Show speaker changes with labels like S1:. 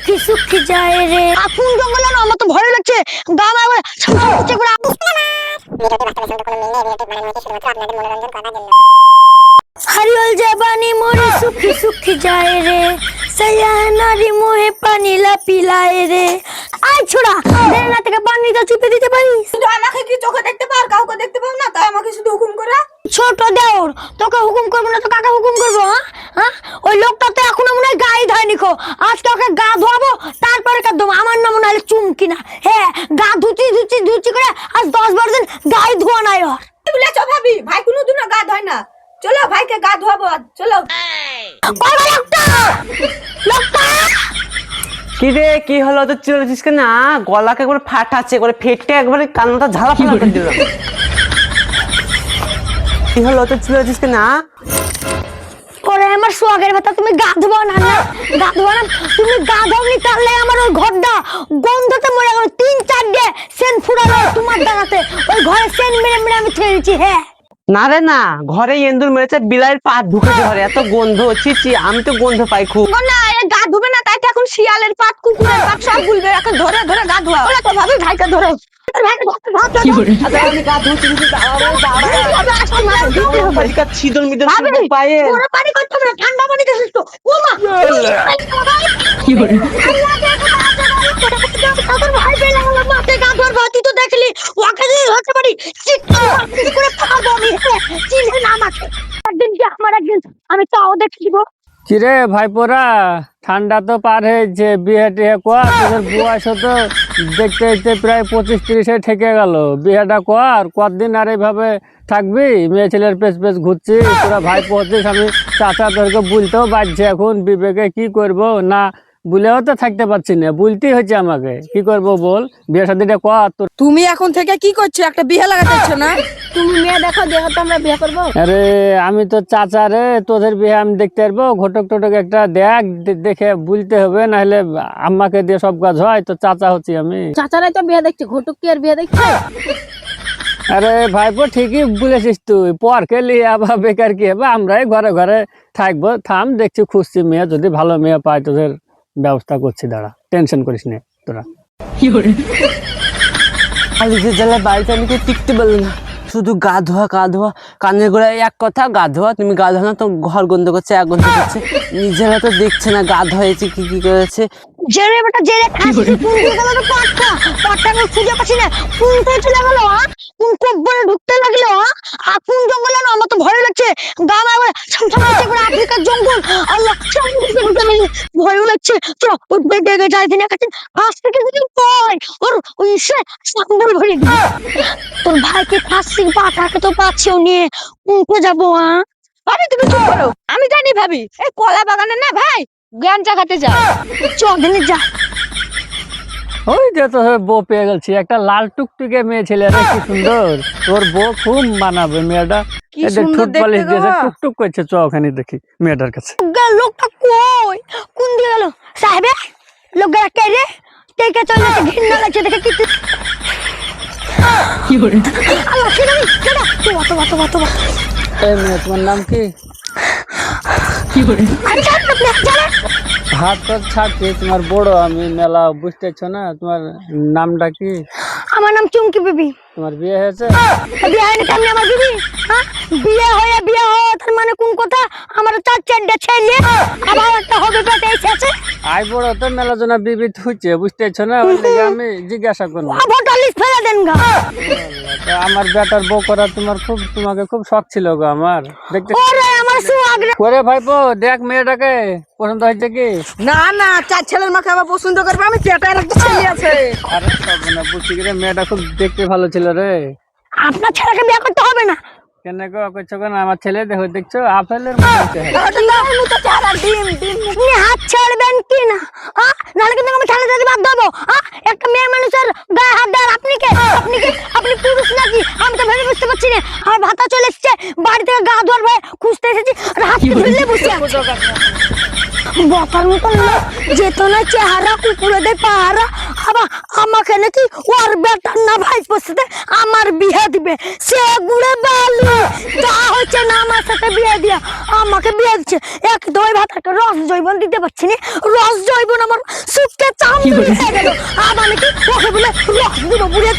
S1: সুখী সুখী যায় রে। আগুন জঙ্গলে না আমার তো ভয় লাগছে। গা আমার সামনে করে हरियल जबानी मोरे सुखी सुखी जाए रे सया नारी मोहे पानी ला पिलाए रे। আয় ছোড়া দেন না থেকে পানিটা চুপে দিতে পারিস?
S2: কিন্তু আমাকে কি চোখে দেখতে পার, কাউকে দেখতে পাও না, তাই আমাকে শুধু হুকুম করে।
S1: ছোট দেওর তোকে হুকুম করবো না তো কাকে হুকুম করবো? হ্যাঁ ওই লোকটা তো এখনো মনে হয় গায়ে ধোয়নি খো। আজকে ওকে গা ধোয়াবো তারপরে কাঁদবো। আমার নাম মনে হলে চুমকি না। হ্যাঁ গা ধুচি ধুচি ধুচি করে আজ 10-12 দিন গায়ে ধোয়া নাই ওর।
S2: বলেছ ভাবি ভাই কোনোদিনও গা ধোয় না। চলো ভাইকে গা ধোয়াবো আজ, চলো।
S1: লোকটা লোকটা
S3: কি রে কি হলো তো চলেছিস কেন? গলাকে একবার ফাটাচ্ছে করে ফেটে একবারে কান্নাটা ঝালা ফালা করে দিলাম। কি হলো তো চলেছিস কেন?
S1: ওরে আমার সোয়াগের ভাতা তুমি গা ধোবো না না গা ধোবো না। তুমি গা ধোবনি তাহলে আমার ওই ঘরটা গন্ধতে মরে গেল। 3-4 ডে সেন ফুরালো তোমার দাঁড়াতে। ওই ঘরে সেন মেরে মেরে আমি ছেড়ে দিচ্ছি। হ্যাঁ
S3: না রে না, ঘরে এন্দুর মেরেছে, বিলাইয়ের পা ঢুকেছে ঘরে, এত গন্ধ। ছি আমি তো গন্ধ পাই খুব।
S2: না গা ধুবে না তাই তো এখন শিয়ালের পাত কুকুরের পাত সব গুলবে। এখন ধরে ধরে গা ধোয়া। ওরা তো ভাবি ভাইকে ধরো।
S3: ছিদল মিদল পায়ে
S1: পানি করতে হবে না, ঠান্ডা পানি দিছিস তো। ও মা কি করে তোর ভাই পেলে আমার মাঠে গা ধোয়ার ভাতি তো দেখলি ওকে দিয়ে হতে পারি চিৎকার করে খাবো আমি। চিনে না আমাকে একদিন কি আমার একদিন আমি তাও দেখে দিব।
S4: কিরে ভাইপোরা, ঠান্ডা তো পার হয়েছে, বিয়ে টিয়ে কর। তোদের বয়স তো দেখতে দেখতে প্রায় 25-30 ঠেকে গেল। বিয়েটা কর, কতদিন আর এইভাবে থাকবি? মেয়ে ছেলের পেছ পেছ ঘুরছি, তোরা ভাই পড়ছিস। আমি চাচা তোরকে বলতেও বাজছে এখন বিবেকে কি করব না বলেও তো থাকতে পারছি না, বলতেই হচ্ছে আমাকে। কি করব বল, বিয়ে শাদিটা কর তোর।
S2: তুমি এখন থেকে কি করছো? একটা বিয়ে লাগাতে হচ্ছে না? তুমি মেয়ে দেখো, দেখো তো আমরা বিয়ে করবো।
S4: আরে আমি তো চাচা রে, তোদের বিয়ে আমি দেখতে পারবো? ঘটক টটক একটা দেখ, দেখে বলতে হবে, নাহলে আম্মাকে দিয়ে সব কাজ হয়। তো চাচা হচ্ছি আমি।
S2: চাচারাই তো বিয়ে দেখছে, ঘটক কি আর বিয়ে দেখছে?
S4: আরে ভাইপো ঠিকই বলেছিস তুই, পরকে লিয়ে আবার বেকার কি হবে? আমরাই ঘরে ঘরে থাকবো। থাম দেখছি খুঁজছি মেয়ে, যদি ভালো মেয়ে পাই তোদের ব্যবস্থা করছি, দাঁড়া, টেনশন করিস না তোরা।
S3: খালি যে জ্বালা বাড়িতে আমি টিকতে পারলাম না, শুধু গা ধোয়া গা ধোয়া। কানের গোড়ায় এক কথা, গা ধোয়া। তুমি গা ধোয়া না তো ঘর গন্ধ করছে, এক গন্ধ করছে। নিজেরা তো দেখছে না গা ধোয়াছে কি কি করেছে।
S1: জেরে বেটা জেরে খাসি কোন দিকে গেল তো পাটটা আমি খুঁজে পাচ্ছি না। কোন থেকে চলে গেল? কোন কব্বরে ঢুকতে লাগলো? কোন জঙ্গলে না আমার তো ভয় লাগছে। গা আমার ছমছম করছে করে আফ্রিকার জঙ্গল। আল্লাহ ভয় লাগছে। চলো ওই বেডে যাই দিন একটা ফাঁস থেকে যদি পাই ওর ওই সে সাম্বল ভরে দিই। তোর ভাইকে ফাঁসি পাটাকে তো পাচ্ছেও নিয়ে উঠে যাবো।
S2: ভাবি তুমি চুপ করো, আমি জানি ভাবি এই কলা বাগানে না ভাই জ্ঞান জাগাতে যায়।
S1: চলে যা।
S4: ওই যে তো বউ পেয়ে গেছি, একটা লাল টুকটুকে মেয়ে ছেলে রে, কি সুন্দর। তোর বউ খুব মানাবে মেয়েটা।
S2: কি সুন্দর
S4: ঠোঁট পালিশ
S2: দেখতে
S4: দিয়েছে,
S2: গো।
S4: টুকটুক করছে। চ ওখানে দেখি মেয়েটার কাছে।
S1: লোকটা কই কোন দিকে গেল? সাহেবে লোকটা কে রে? টেকে চলে যাচ্ছে, ঘৃণা লাগছে দেখে। কি করে আল্লাহ কেডা তো
S4: এই মেয়ে তোমার নাম কি?
S1: আচ্ছা আপনি জানেন
S4: হাত তো ছাড়ছি, তোমার বড় আমি মেলা, বুঝতেছো না? তোমার নামটা কি?
S1: আমার নাম চুমকি বিবি।
S4: তোমার বিয়ে হয়েছে?
S1: বিয়ে হয়নি কেমনি আমার বিবি? হ্যাঁ বিয়ে হয়ে তার মানে কোন কথা? আমার 4-4 ছেলে আবার একটা হবে পেটে এসেছে।
S4: আই বড় তো মেলা জনা বিবি হচ্ছে, বুঝতেছো না? ওই লেগে আমি জিজ্ঞাসা করলাম।
S1: ভোটার লিস্ট ফেলে দেন গা।
S4: তা আমার বেটার বউ করা তোমাকে খুব শখ ছিল গো আমার, দেখতে।
S1: ওরে আমার সুহাগ রে।
S4: ওরে ভাইপো দেখ মেয়েটাকে পছন্দ হয়েছে কি?
S2: না না, 4 ছেলের মাকে আবার পছন্দ করবে? আমি পেটার একটা ছেলে আছে।
S4: আরে সব না, বুঝছি কি রে, মেয়েটা খুব দেখতে ভালো ছিল রে।
S1: আপনার ছেলেকে বিয়ে করতে হবে না।
S4: কেন গো করছো কেন? আমার ছেলে দেখছো আপেলের মতো চেহারা।
S1: আপনি হাত ছাড়বেন কি না? নাহলে কিন্তু আমি ছেলে যদি বাদ দেবো। একটা মেয়ে মানুষের গায়ে হাত দেওয়ার আপনি কে? আপনি পুরুষ নাকি? আমি তো ভেবে বুঝতে পারছি না। আমার ভাতা চলে এসছে, বাড়ি থেকে গা ধোয়ার ভয়ে খুঁজতে এসেছি, হাত ফেললে বসে আছে। বতার মতন লোক যেত না চেহারা, কুকুরে দেয় পাহারা। আবার আমাকে নাকি ওর বেটার না ভাইপোর সাথে আমার বিয়ে দিবে, সে গুড়ে বালু যা হচ্ছে না আমার সাথে বিয়ে দিয়া আমাকে বিয়ে দিচ্ছে। এক দই ভাত একটা রস জৈবন দিতে পারছি না, রস জৈবন আমার সুখে চাম হয়ে গেল, আবার নাকি ওকে বলে রস দিব বুড়িয়ে